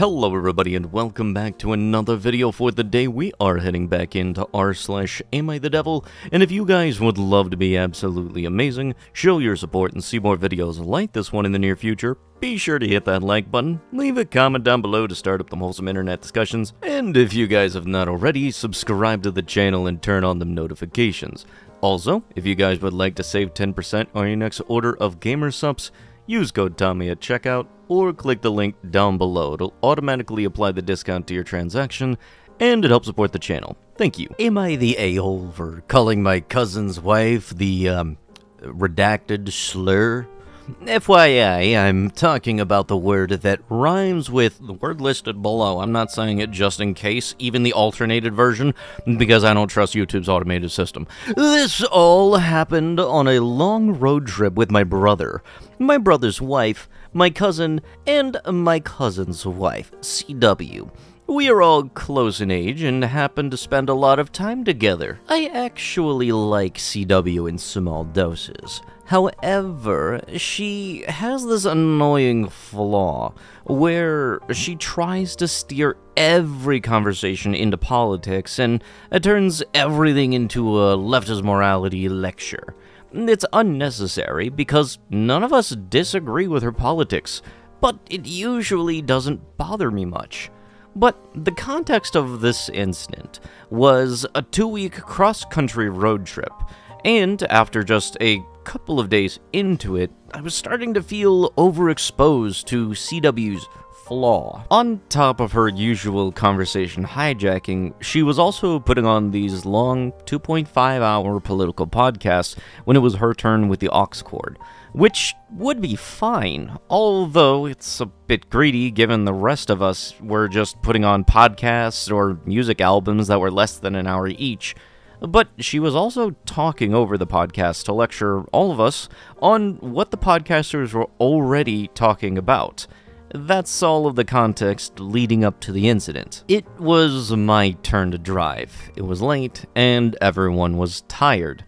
Hello everybody and welcome back to another video for the day. We are heading back into r/AmITheDevil, and if you guys would love to be absolutely amazing, show your support and see more videos like this one in the near future, be sure to hit that like button, leave a comment down below to start up the wholesome internet discussions, and if you guys have not already, subscribe to the channel and turn on the notifications. Also, if you guys would like to save 10% on your next order of gamer subs, use code Tommy at checkout, or click the link down below. It'll automatically apply the discount to your transaction, and it helps support the channel. Thank you. Am I the a-hole for calling my cousin's wife the, redacted slur? FYI, I'm talking about the word that rhymes with the word listed below. I'm not saying it just in case, even the alternated version, because I don't trust YouTube's automated system. This all happened on a long road trip with my brother's wife, my cousin, and my cousin's wife, CW. We are all close in age and happen to spend a lot of time together. I actually like CW in small doses. However, she has this annoying flaw where she tries to steer every conversation into politics and turns everything into a leftist morality lecture. It's unnecessary because none of us disagree with her politics, but it usually doesn't bother me much. But the context of this incident was a 2-week cross-country road trip, and after just a couple of days into it, I was starting to feel overexposed to CW's flaw. On top of her usual conversation hijacking, she was also putting on these long 2.5-hour political podcasts when it was her turn with the aux cord, which would be fine, although it's a bit greedy given the rest of us were just putting on podcasts or music albums that were less than an hour each. But she was also talking over the podcast to lecture all of us on what the podcasters were already talking about. That's all of the context leading up to the incident. It was my turn to drive. It was late, and everyone was tired.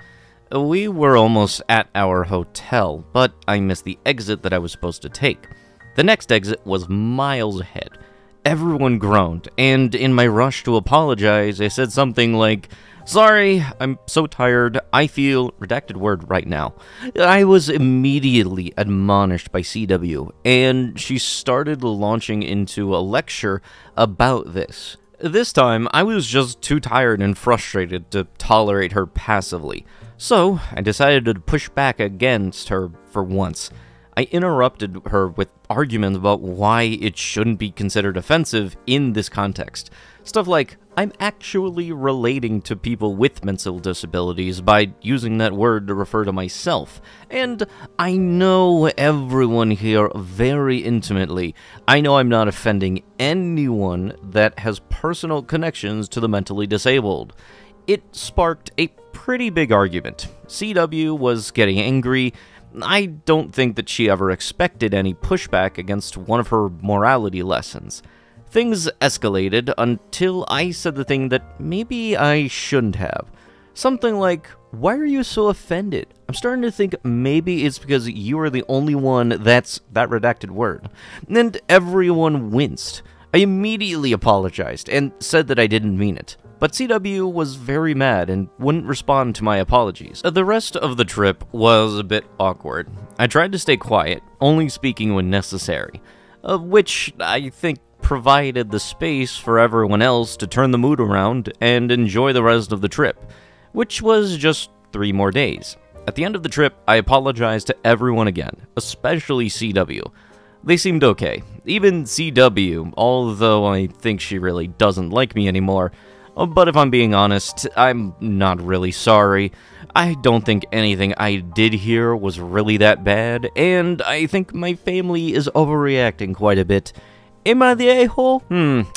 We were almost at our hotel, but I missed the exit that I was supposed to take. The next exit was miles ahead. Everyone groaned, and in my rush to apologize, I said something like, "Sorry, I'm so tired, I feel," redacted word right now. I was immediately admonished by CW, and she started launching into a lecture about this. This time, I was just too tired and frustrated to tolerate her passively, so I decided to push back against her for once. I interrupted her with arguments about why it shouldn't be considered offensive in this context. Stuff like, I'm actually relating to people with mental disabilities by using that word to refer to myself. And I know everyone here very intimately. I know I'm not offending anyone that has personal connections to the mentally disabled. It sparked a pretty big argument. CW was getting angry. I don't think that she ever expected any pushback against one of her morality lessons. Things escalated until I said the thing that maybe I shouldn't have. Something like, "Why are you so offended? I'm starting to think maybe it's because you are the only one that's that redacted word." And everyone winced. I immediately apologized and said that I didn't mean it. But CW was very mad and wouldn't respond to my apologies. The rest of the trip was a bit awkward. I tried to stay quiet, only speaking when necessary, which I think provided the space for everyone else to turn the mood around and enjoy the rest of the trip, which was just 3 more days. At the end of the trip, I apologized to everyone again, especially CW. They seemed okay. Even CW, although I think she really doesn't like me anymore. But if I'm being honest, I'm not really sorry. I don't think anything I did here was really that bad, and I think my family is overreacting quite a bit. Am I the a-hole?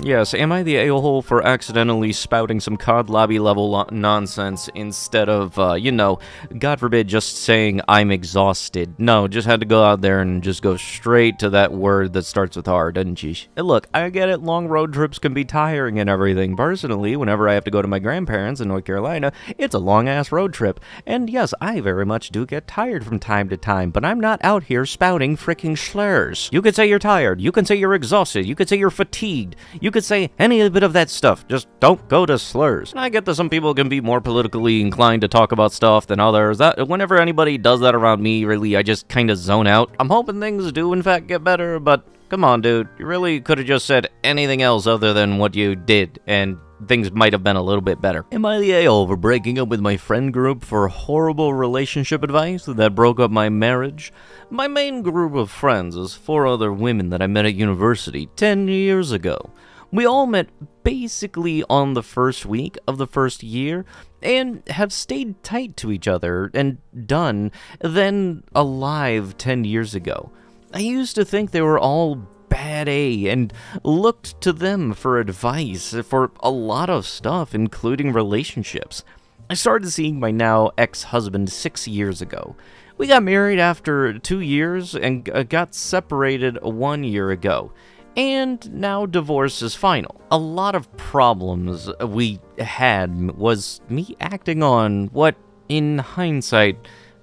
Yes, am I the a-hole for accidentally spouting some COD lobby level nonsense instead of, God forbid, just saying I'm exhausted? No, just had to go out there and just go straight to that word that starts with R, didn't you? And look, I get it, long road trips can be tiring and everything. Personally, whenever I have to go to my grandparents in North Carolina, it's a long-ass road trip. And yes, I very much do get tired from time to time, but I'm not out here spouting fricking slurs. You can say you're tired, you can say you're exhausted, exhausted. You could say you're fatigued. You could say any bit of that stuff. Just don't go to slurs. And I get that some people can be more politically inclined to talk about stuff than others. That whenever anybody does that around me, really, I just kind of zone out. I'm hoping things do, in fact, get better, but come on, dude. You really could have just said anything else other than what you did, and things might have been a little bit better. Am I the a-hole for breaking up with my friend group for horrible relationship advice that broke up my marriage? My main group of friends is 4 other women that I met at university 10 years ago. We all met basically on the first week of the first year, and have stayed tight to each other and then alive 10 years ago. I used to think they were all bad A and looked to them for advice for a lot of stuff, including relationships. I started seeing my now ex-husband 6 years ago. We got married after 2 years and got separated 1 year ago. And now divorce is final. A lot of problems we had was me acting on what, in hindsight,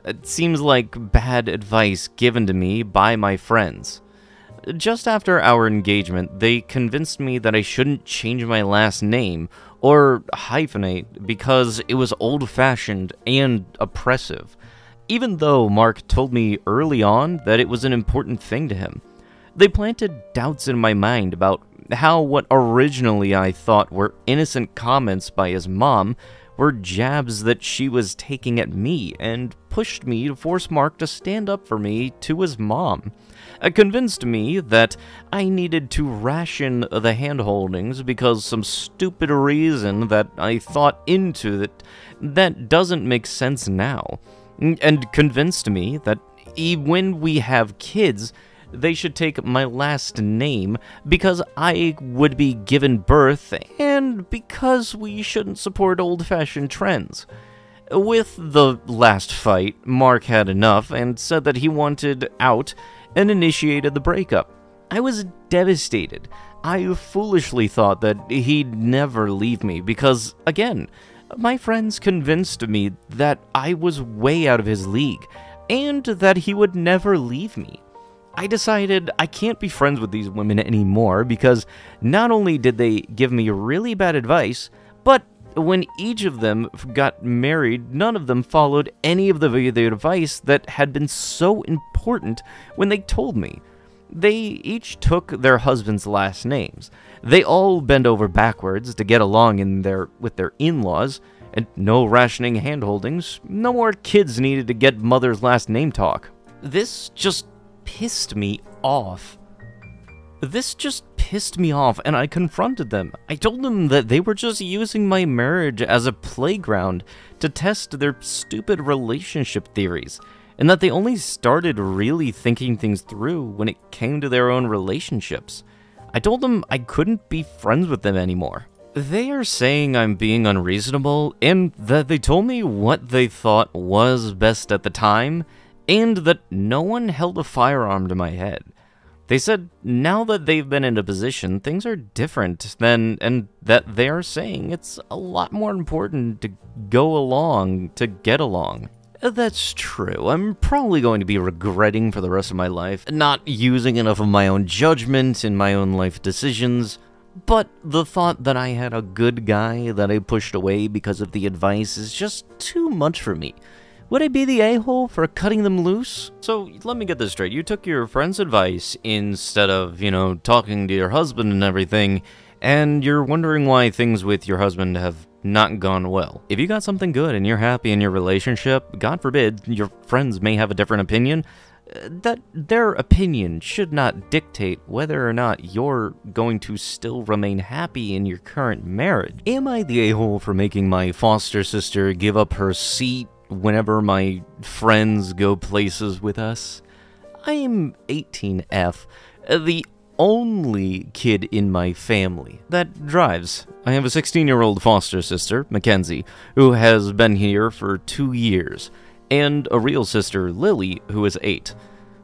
it seems like bad advice given to me by my friends. Just after our engagement, they convinced me that I shouldn't change my last name or hyphenate because it was old-fashioned and oppressive, even though Mark told me early on that it was an important thing to him. They planted doubts in my mind about how what originally I thought were innocent comments by his mom were jabs that she was taking at me, and pushed me to force Mark to stand up for me to his mom. It convinced me that I needed to ration the handholdings because some stupid reason that I thought into that doesn't make sense now, and convinced me that when we have kids, they should take my last name because I would be given birth and because we shouldn't support old-fashioned trends. With the last fight, Mark had enough and said that he wanted out and initiated the breakup. I was devastated. I foolishly thought that he'd never leave me because, again, my friends convinced me that I was way out of his league and that he would never leave me. I decided I can't be friends with these women anymore because not only did they give me really bad advice, but when each of them got married, none of them followed any of the advice that had been so important when they told me. They each took their husband's last names. They all bent over backwards to get along with their in-laws, and no rationing handholdings. No more kids needed to get mother's last name talk. This just pissed me off. And I confronted them. I told them that they were just using my marriage as a playground to test their stupid relationship theories, and that they only started really thinking things through when it came to their own relationships. I told them I couldn't be friends with them anymore. They are saying I'm being unreasonable, and that they told me what they thought was best at the time, and that no one held a firearm to my head. They said now that they've been in a position, things are different then, and that they are saying it's a lot more important to go along to get along. That's true. I'm probably going to be regretting for the rest of my life, not using enough of my own judgment in my own life decisions, but the thought that I had a good guy that I pushed away because of the advice is just too much for me. Would I be the a-hole for cutting them loose? So, let me get this straight. You took your friend's advice instead of, talking to your husband and everything, and you're wondering why things with your husband have not gone well. If you got something good and you're happy in your relationship, God forbid, your friends may have a different opinion, that their opinion should not dictate whether or not you're going to still remain happy in your current marriage. Am I the a-hole for making my foster sister give up her seat whenever my friends go places with us? I'm 18F, the only kid in my family that drives. I have a 16-year-old foster sister, Mackenzie, who has been here for 2 years, and a real sister, Lily, who is 8.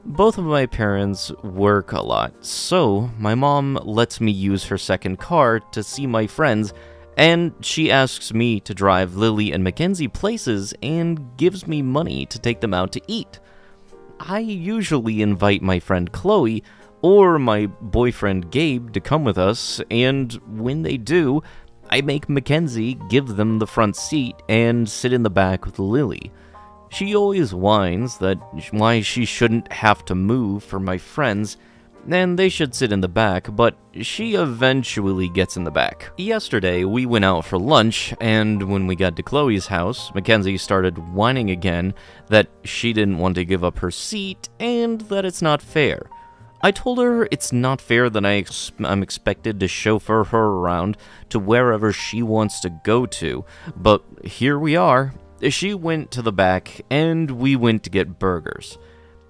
Both of my parents work a lot, so my mom lets me use her second car to see my friends, and she asks me to drive Lily and Mackenzie places and gives me money to take them out to eat. I usually invite my friend Chloe, or my boyfriend Gabe to come with us, and when they do, I make Mackenzie give them the front seat and sit in the back with Lily. She always whines that why she shouldn't have to move for my friends, and they should sit in the back, but she eventually gets in the back. Yesterday, we went out for lunch, and when we got to Chloe's house, Mackenzie started whining again that she didn't want to give up her seat and that it's not fair. I told her it's not fair that I'm expected to chauffeur her around to wherever she wants to go to, but here we are. She went to the back, and we went to get burgers.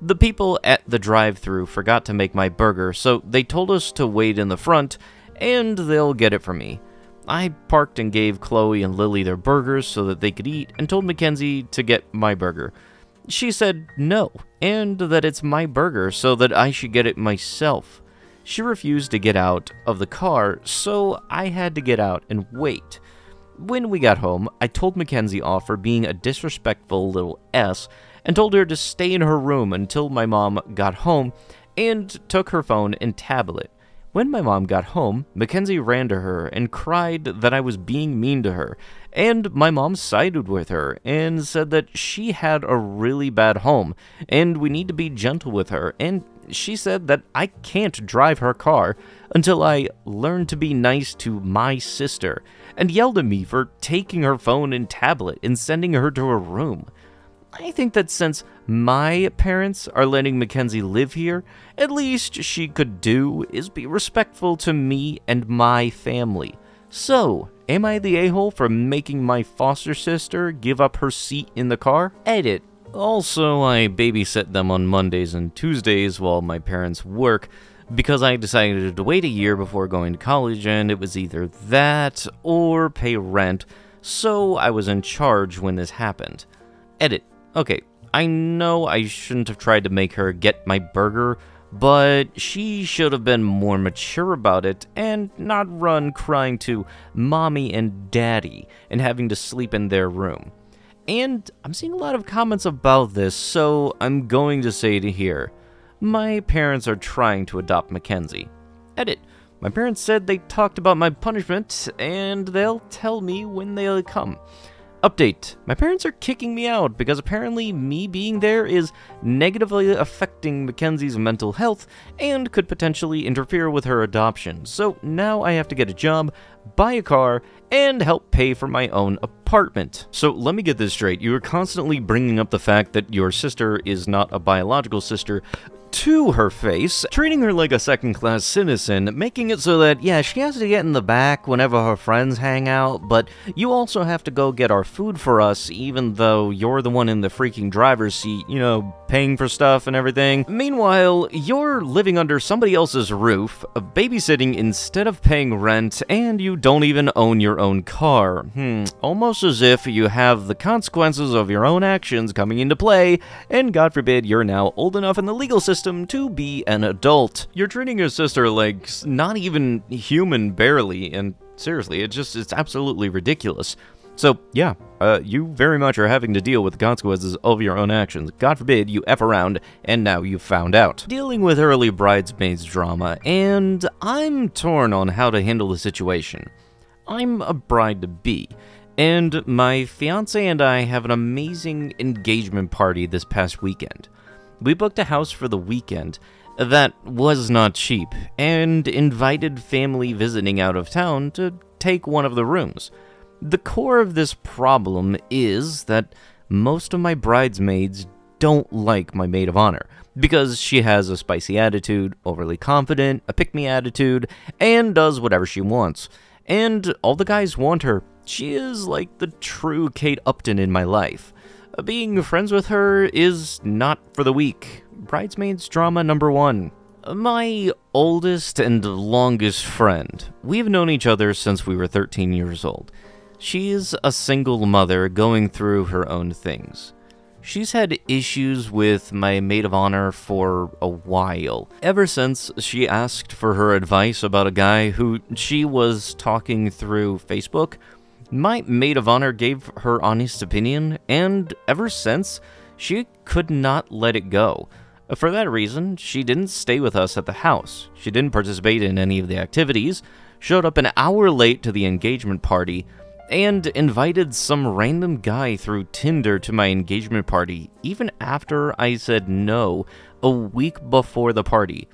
The people at the drive-thru forgot to make my burger, so they told us to wait in the front, and they'll get it for me. I parked and gave Chloe and Lily their burgers so that they could eat, and told Mackenzie to get my burger. She said no, and that it's my burger, so that I should get it myself. She refused to get out of the car, so I had to get out and wait. When we got home, I told Mackenzie off for being a disrespectful little S, and told her to stay in her room until my mom got home, and took her phone and tablet. When my mom got home, Mackenzie ran to her and cried that I was being mean to her, and my mom sided with her and said that she had a really bad home, and we need to be gentle with her, and she said that I can't drive her car until I learn to be nice to my sister, and yelled at me for taking her phone and tablet and sending her to her room. I think that since my parents are letting Mackenzie live here, at least she could do is be respectful to me and my family. So, am I the a-hole for making my foster sister give up her seat in the car? Edit. Also, I babysit them on Mondays and Tuesdays while my parents work, because I decided to wait a year before going to college, and it was either that or pay rent, so I was in charge when this happened. Edit. Okay, I know I shouldn't have tried to make her get my burger, but she should have been more mature about it and not run crying to mommy and daddy and having to sleep in their room. And I'm seeing a lot of comments about this, so I'm going to say it here. My parents are trying to adopt Mackenzie. Edit. My parents said they talked about my punishment, and they'll tell me when they'll come. Update. My parents are kicking me out because apparently me being there is negatively affecting Mackenzie's mental health and could potentially interfere with her adoption. So now I have to get a job, buy a car, and help pay for my own apartment. So let me get this straight. You are constantly bringing up the fact that your sister is not a biological sister to her face, treating her like a second-class citizen, making it so that, yeah, she has to get in the back whenever her friends hang out, but you also have to go get our food for us, even though you're the one in the freaking driver's seat, you know, paying for stuff and everything. Meanwhile, you're living under somebody else's roof, babysitting instead of paying rent, and you don't even own your own car. Almost as if you have the consequences of your own actions coming into play, and God forbid you're now old enough in the legal system to be an adult. You're treating your sister like not even human, barely, and seriously, it's absolutely ridiculous. So, yeah, you very much are having to deal with the consequences of your own actions. God forbid you F around, and now you've found out. Dealing with early bridesmaids drama, and I'm torn on how to handle the situation. I'm a bride-to-be, and my fiancé and I have an amazing engagement party this past weekend. We booked a house for the weekend that was not cheap, and invited family visiting out of town to take one of the rooms. The core of this problem is that most of my bridesmaids don't like my maid of honor, because she has a spicy attitude, overly confident, a pick-me attitude, and does whatever she wants. And all the guys want her. She is like the true Kate Upton in my life. Being friends with her is not for the weak. Bridesmaids drama number 1. My oldest and longest friend. We've known each other since we were 13 years old. She's a single mother going through her own things. She's had issues with my maid of honor for a while, ever since she asked for her advice about a guy who she was talking through Facebook. My maid of honor gave her honest opinion, and ever since, she could not let it go. For that reason, she didn't stay with us at the house. She didn't participate in any of the activities, showed up an hour late to the engagement party, and invited some random guy through Tinder to my engagement party, even after I said no a week before the party.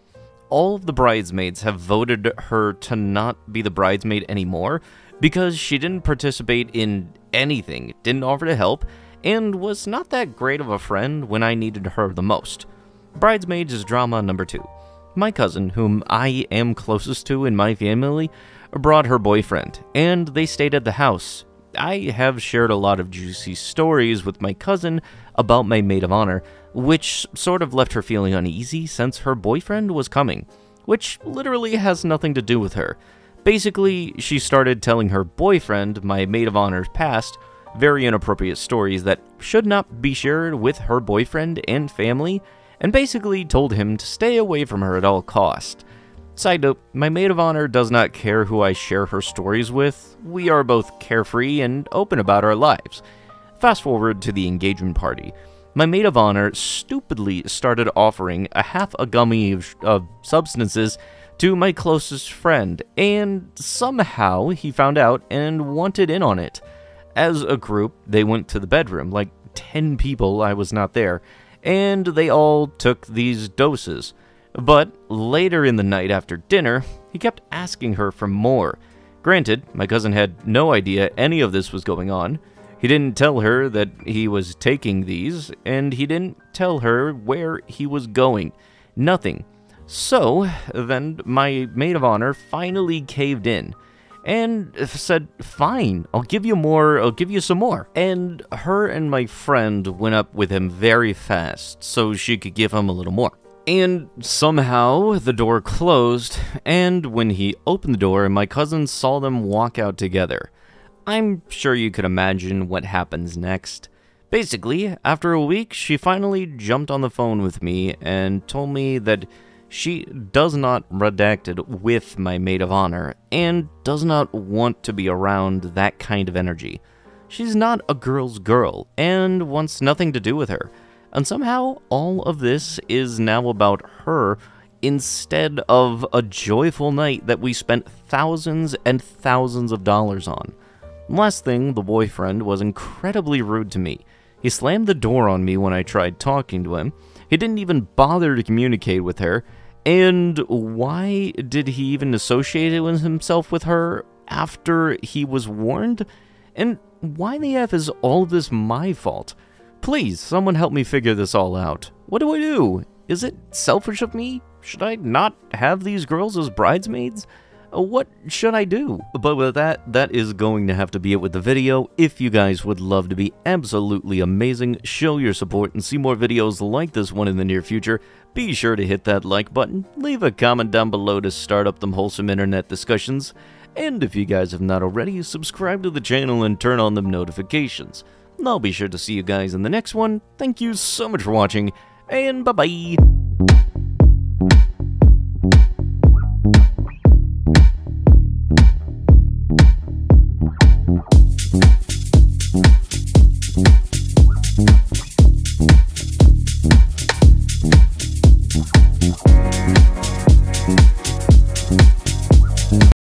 All of the bridesmaids have voted her to not be the bridesmaid anymore because she didn't participate in anything, didn't offer to help, and was not that great of a friend when I needed her the most. Bridesmaids is drama number 2. My cousin, whom I am closest to in my family, brought her boyfriend, and they stayed at the house. I have shared a lot of juicy stories with my cousin about my maid of honor, which sort of left her feeling uneasy since her boyfriend was coming, which literally has nothing to do with her. Basically, she started telling her boyfriend, my maid of honor's past, very inappropriate stories that should not be shared with her boyfriend and family, and basically told him to stay away from her at all costs. Side note, my maid of honor does not care who I share her stories with. We are both carefree and open about our lives. Fast forward to the engagement party. My maid of honor stupidly started offering half a gummy of substances to my closest friend, and somehow he found out and wanted in on it. As a group, they went to the bedroom, like 10 people, I was not there, and they all took these doses. But later in the night after dinner, he kept asking her for more. Granted, my cousin had no idea any of this was going on. He didn't tell her that he was taking these, and he didn't tell her where he was going. Nothing. So, then my maid of honor finally caved in and said, "Fine, I'll give you more, I'll give you some more." And her and my friend went up with him very fast so she could give him a little more. And somehow the door closed, and when he opened the door, my cousin saw them walk out together. I'm sure you could imagine what happens next. Basically, after a week, she finally jumped on the phone with me and told me that she does not redacted with my maid of honor and does not want to be around that kind of energy. She's not a girl's girl and wants nothing to do with her. And somehow, all of this is now about her instead of a joyful night that we spent thousands and thousands of dollars on. Last thing, the boyfriend was incredibly rude to me. He slammed the door on me when I tried talking to him. He didn't even bother to communicate with her. And why did he even associate himself with her after he was warned? And why the F is all of this my fault? Please, someone help me figure this all out. What do I do? Is it selfish of me? Should I not have these girls as bridesmaids? What should I do? But with that is going to have to be it with the video. If you guys would love to be absolutely amazing, show your support and see more videos like this one in the near future, be sure to hit that like button, leave a comment down below to start up them wholesome internet discussions, and if you guys have not already, subscribe to the channel and turn on them notifications. I'll be sure to see you guys in the next one. Thank you so much for watching, and bye-bye!